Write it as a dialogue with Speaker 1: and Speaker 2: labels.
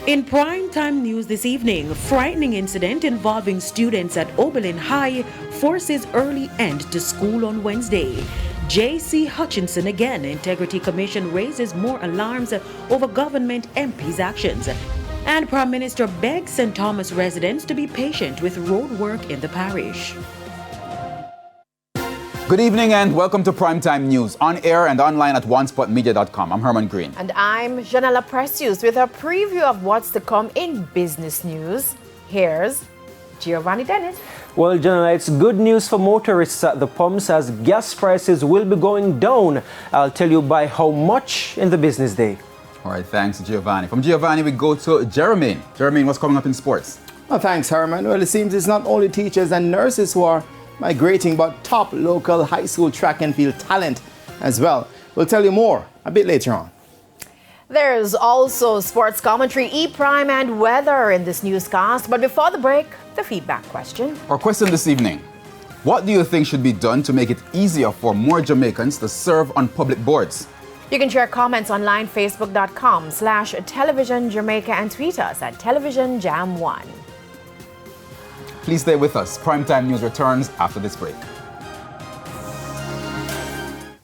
Speaker 1: In primetime news this evening, frightening incident involving students at Oberlin High forces early end to school on Wednesday. J.C. Hutchinson again, Integrity Commission raises more alarms over government MP's actions. And Prime Minister begs St. Thomas residents to be patient with road work in the parish.
Speaker 2: Good evening and welcome to Primetime News, on air and online at onespotmedia.com. I'm Herman Green.
Speaker 3: And I'm Janella Precious with a preview of what's to come in business news. Here's Giovanni Dennis.
Speaker 4: Well, Janella, it's good news for motorists at the pumps as gas prices will be going down. I'll tell you by how much in the business day.
Speaker 2: All right, thanks, Giovanni. From Giovanni, we go to Jeremy. Jeremy, what's coming up in sports?
Speaker 5: Well, thanks, Herman. Well, it seems it's not only teachers and nurses who are migrating, but top local high school track and field talent as well. We'll tell you more a bit later on.
Speaker 3: There's also sports commentary, E-Prime and weather in this newscast. But before the break, the feedback question.
Speaker 2: Our question this evening: what do you think should be done to make it easier for more Jamaicans to serve on public boards?
Speaker 3: You can share comments online, facebook.com/television Jamaica, and tweet us at TelevisionJam1.
Speaker 2: Please stay with us. Primetime News returns after this break.